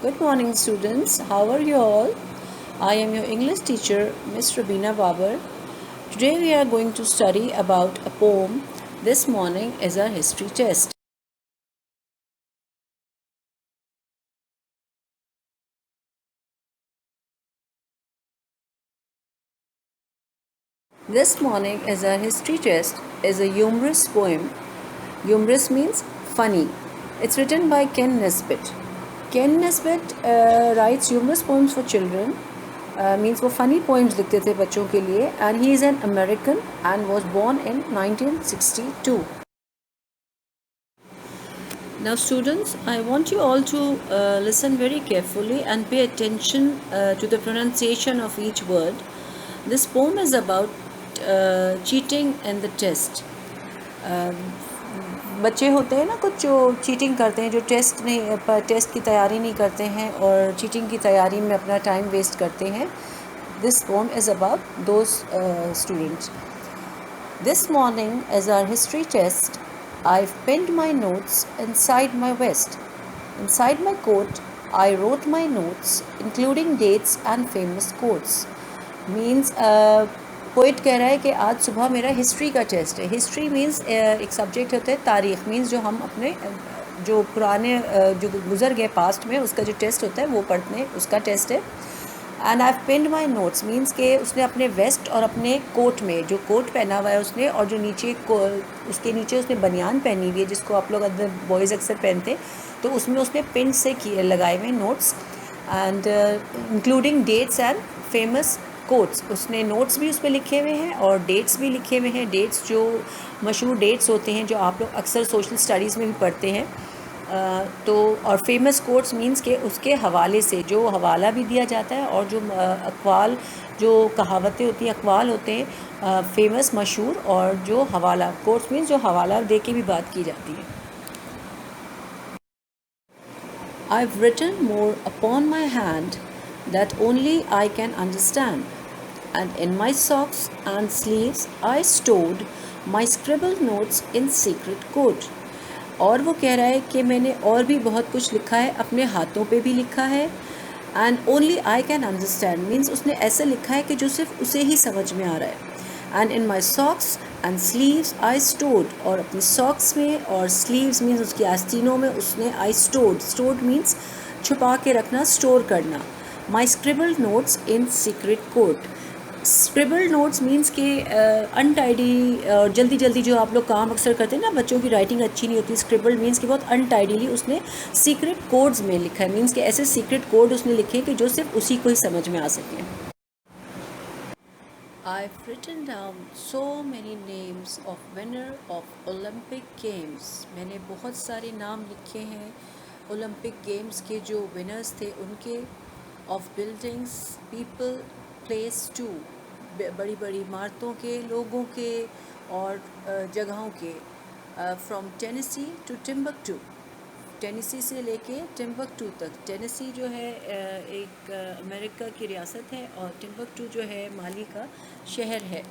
Good morning, students. How are you all? I am your English teacher, Miss Rabina Babar. Today we are going to study about a poem. This morning is our history test. This morning is our history test is a humorous poem. Humorous means funny. It's written by Ken Nesbitt. Ken Nesbitt writes humorous poems for children. Means وہ funny poems لکھتے تھے بچوں کے لیے, and he is an American and was born in 1962. Now students, I want you all to listen very carefully and pay attention to the pronunciation of each word. This poem is about cheating in the test. بچے ہوتے ہیں نا کچھ جو cheating کرتے ہیں, جو test کی تیاری نہیں کرتے ہیں اور چیٹنگ کی تیاری میں اپنا ٹائم ویسٹ کرتے ہیں. This poem is about those students. This morning as our history test, I've pinned my notes inside my vest. Inside my coat, I wrote my notes, including dates and famous quotes. Means poet کہہ رہا ہے کہ آج صبح میرا history کا test ہے. History means ایک سبجیکٹ ہوتا ہے تاریخ, مینس جو ہم اپنے جو پرانے جو گزر گئے پاسٹ میں اس کا جو ٹیسٹ ہوتا ہے وہ پڑھتے ہیں, اس کا ٹیسٹ ہے. اینڈ آئی پنڈ مائی نوٹس مینس کہ اس نے اپنے ویسٹ اور اپنے کوٹ میں, جو کوٹ پہنا ہوا ہے اس نے, اور جو نیچے اس کے نیچے اس نے بنیان پہنی ہوئی ہے جس کو آپ لوگ بوائز اکثر پہنتے ہیں, تو اس میں اس نے پن سے لگائے ہوئے notes, and including dates and famous quotes. اس نے نوٹس بھی اس پہ لکھے ہوئے ہیں اور ڈیٹس بھی لکھے ہوئے ہیں. ڈیٹس جو مشہور ڈیٹس ہوتے ہیں جو آپ لوگ اکثر سوشل اسٹڈیز میں بھی پڑھتے ہیں, تو اور فیمس کوٹس مینس کہ اس کے حوالے سے جو حوالہ بھی دیا جاتا ہے, اور جو اقوال جو کہاوتیں ہوتی ہیں, اقوال ہوتے ہیں فیمس مشہور, اور جو حوالہ کوٹس مینس جو حوالہ دے کے بھی بات کی جاتی ہے. I've written more upon my hand that only I can understand, and in my socks and sleeves I stored my scribbled notes in secret code. اور وہ کہہ رہا ہے کہ میں نے اور بھی بہت کچھ لکھا ہے, اپنے ہاتھوں پہ بھی لکھا ہے, and only I can understand means اس نے ایسے لکھا ہے کہ جو صرف اسے ہی سمجھ میں آ رہا ہے. and in my socks and sleeves I stored, اور اپنی ساکس میں اور sleeves means اس کی آستینوں میں اس نے I stored means چھپا کے رکھنا, اسٹور کرنا. my scribbled notes in secret code. Scribble notes means کہ انٹائڈی, جلدی جلدی جو آپ لوگ کام اکثر کرتے ہیں نا, بچوں کی رائٹنگ اچھی نہیں ہوتی. اسکریبل مینس کہ بہت انٹائڈیلی اس نے سیکرٹ کوڈز میں لکھا ہے, مینس کہ ایسے سیکرٹ کوڈ اس نے لکھے کہ جو صرف اسی کو ہی سمجھ میں آ سکیں. I've written down so many names of winner of Olympic games. میں نے بہت سارے نام لکھے ہیں اولمپک گیمز کے جو ونرز تھے ان کے. of buildings, people, place too. بڑی بڑی عمارتوں کے, لوگوں کے اور جگہوں کے. from Tennessee to Timbuktu. Tennessee سے لے کے ٹمبکٹو تک. ٹینیسی جو ہے ایک امریکہ کی ریاست ہے, اور ٹمبکٹو جو ہے مالی کا شہر ہے.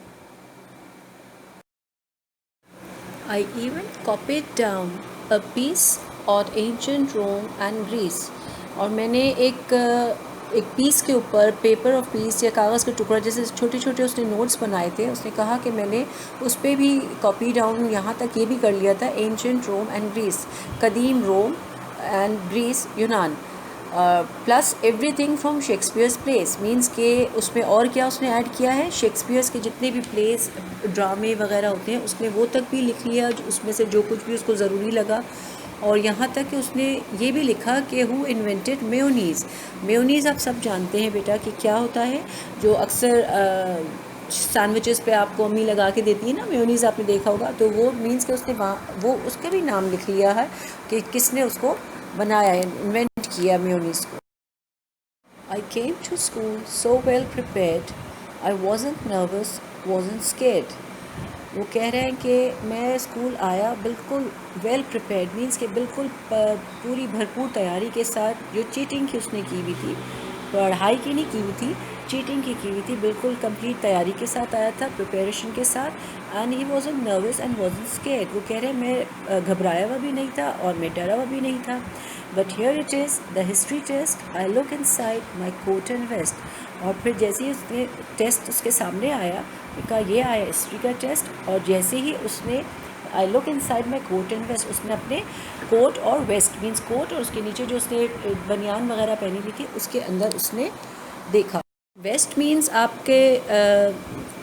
I even copied down a piece on ancient Rome and Greece. اور میں نے ایک پیس کے اوپر, پیپر آف پیس یا کاغذ کا ٹکڑا, جیسے چھوٹے چھوٹے اس نے نوٹس بنائے تھے, اس نے کہا کہ میں نے اس پہ بھی کاپی ڈاؤن یہاں تک یہ بھی کر لیا تھا, اینشنٹ روم اینڈ گریس, قدیم روم اینڈ گریس یونان, plus everything from Shakespeare's place. Means کہ اس میں اور کیا اس نے ایڈ کیا ہے, شیکسپیئرس کے جتنے بھی پلیس ڈرامے وغیرہ ہوتے ہیں اس نے وہ تک بھی لکھ لیا, اس میں سے جو کچھ بھی اس کو ضروری لگا. اور یہاں تک کہ اس نے یہ بھی لکھا کہ ہو انوینٹڈ میونیز. میونیز آپ سب جانتے ہیں بیٹا کہ کیا ہوتا ہے, جو اکثر سینڈوچز پہ آپ کو امی لگا کے دیتی ہے نا, میونیز آپ نے دیکھا ہوگا. تو وہ مینس کہ اس نے وہاں وہ اس کا بھی نام لکھ لیا ہے کہ کس نے اس کو بنایا ہے, انوینٹ کیا میونیز کو. I came to school so well prepared. I wasn't nervous, wasn't scared. وہ کہہ رہے ہیں کہ میں اسکول آیا بالکل ویل پریپیئرڈ, مینس کہ بالکل پوری بھرپور تیاری کے ساتھ, جو چیٹنگ کی اس نے کی ہوئی تھی, پڑھائی کی نہیں کی ہوئی تھی, چیٹنگ کی ہوئی تھی. بالکل کمپلیٹ تیاری کے ساتھ آیا تھا, پریپریشن کے ساتھ. And he wasn't nervous and wasn't scared. وہ کہہ رہے میں گھبرایا ہوا بھی نہیں تھا اور میں ڈرا ہوا بھی نہیں تھا. But here it is the history test. I look inside my coat and vest. اور پھر جیسے ہی اس نے ٹیسٹ اس کے سامنے آیا, کہا یہ آیا ہسٹری کا ٹیسٹ. اور جیسے ہی اس نے I look inside my coat and vest, اس نے اپنے کوٹ اور ویسٹ مینس کوٹ اور اس کے نیچے جو اس نے بنیان وغیرہ پہنی ہوئی تھی اس کے اندر اس نے دیکھا. ویسٹ مینس آپ کے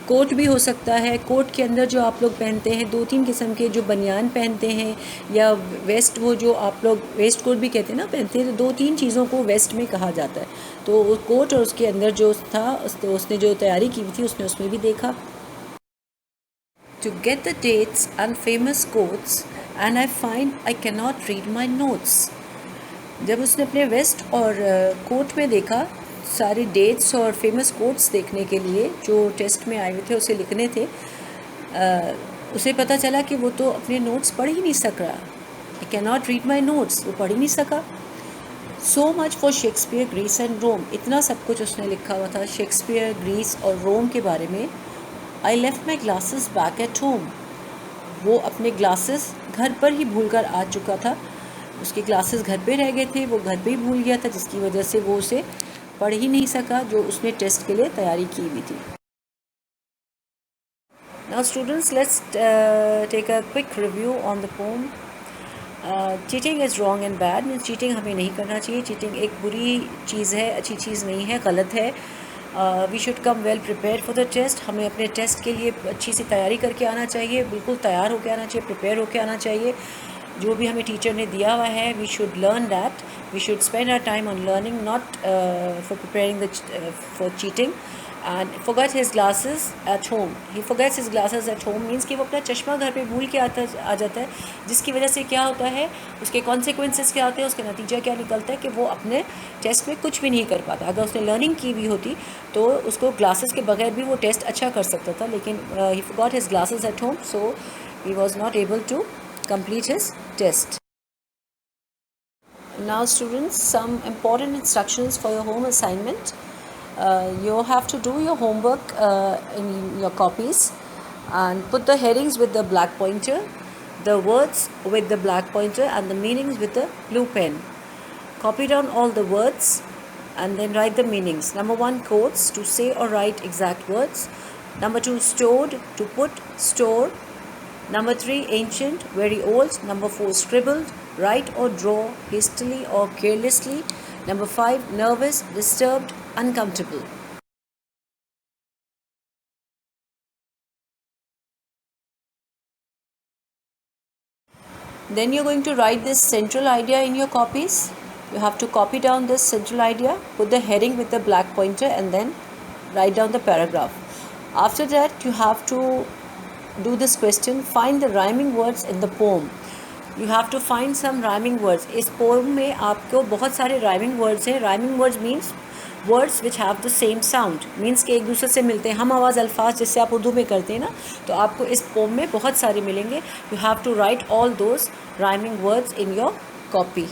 کوٹ بھی ہو سکتا ہے. کوٹ کے اندر جو آپ لوگ پہنتے ہیں 2-3 قسم کے جو بنیان پہنتے ہیں, یا ویسٹ وہ جو آپ لوگ ویسٹ کوٹ بھی کہتے ہیں نا پہنتے ہیں, تو 2-3 چیزوں کو ویسٹ میں کہا جاتا ہے. تو وہ کوٹ اور اس کے اندر جو تھا اس نے جو تیاری کی ہوئی تھی اس نے اس میں بھی دیکھا. To get the dates and famous quotes and I find I cannot read my notes. جب اس نے اپنے ویسٹ اور کوٹ میں دیکھا سارے ڈیٹس اور فیمس کوٹس دیکھنے کے لیے جو ٹیسٹ میں آئے ہوئے تھے اسے لکھنے تھے, اسے پتہ چلا کہ وہ تو اپنے نوٹس پڑھ ہی نہیں سک رہا. I cannot read my notes. وہ پڑھ ہی نہیں سکا. So much for Shakespeare, Greece and Rome. اتنا سب کچھ اس نے لکھا ہوا تھا شیکسپیئر, گریس اور روم کے بارے میں. I left my glasses back at home. وہ اپنے گلاسز گھر پر ہی بھول کر آ چکا تھا. اس کے گلاسز گھر پہ رہ گئے تھے, وہ گھر پہ ہی بھول گیا تھا, جس کی وجہ سے وہ اسے پڑھ ہی نہیں سکا جو اس نے ٹیسٹ کے لیے تیاری کی ہوئی تھی. Now students, let's take a quick review on the poem. Cheating is wrong and bad. Means cheating ہمیں نہیں کرنا چاہیے. چیٹنگ ایک بری چیز ہے, اچھی چیز نہیں ہے, غلط ہے. We should come well prepared for the test. ہمیں اپنے ٹیسٹ کے لیے اچھی سی تیاری کر کے آنا چاہیے, بالکل تیار ہو کے آنا چاہیے, پریپیئر ہو کے آنا چاہیے. جو بھی ہمیں ٹیچر نے دیا ہوا ہے we should learn that. We should spend our time on learning, not for preparing for cheating. And forget his glasses at home. He forgets his glasses at home means کہ وہ اپنا چشمہ گھر پہ بھول کے آ جاتا ہے, جس کی وجہ سے کیا ہوتا ہے, اس کے کانسیکوینسز کیا ہوتے ہیں, اس کا نتیجہ کیا نکلتا ہے کہ وہ اپنے ٹیسٹ میں کچھ بھی نہیں کر پاتا. اگر اس نے لرننگ کی بھی ہوتی تو اس کو گلاسز کے بغیر بھی وہ ٹیسٹ اچھا کر سکتا تھا, لیکن he forgot his glasses at home, so he was not able to complete his test. Now students, some important instructions for your home assignment. You have to do your homework in your copies and put the headings with the black pointer, the words with the black pointer and the meanings with the blue pen. Copy down all the words and then write the meanings. Number 1, quotes, to say or write exact words. Number 2, stored, to put, store. Number 3, ancient, very old. Number 4, scribbled, write or draw hastily or carelessly. Number 5, nervous, disturbed, uncomfortable. Then you're going to write this central idea in your copies. You have to copy down this central idea, put the heading with the black pointer and then write down the paragraph. After that you have to do this question, find the rhyming words in the poem. You have to find some rhyming words. Us poem میں آپ کو بہت سارے rhyming words ہیں. rhyming words means words which have the same sound, means کہ ایک دوسرے سے ملتے ہیں, ہم آواز الفاظ جس سے آپ اردو میں کرتے ہیں نا, تو آپ کو اس poem میں بہت سارے ملیں گے. You have to write all those rhyming words in your copy.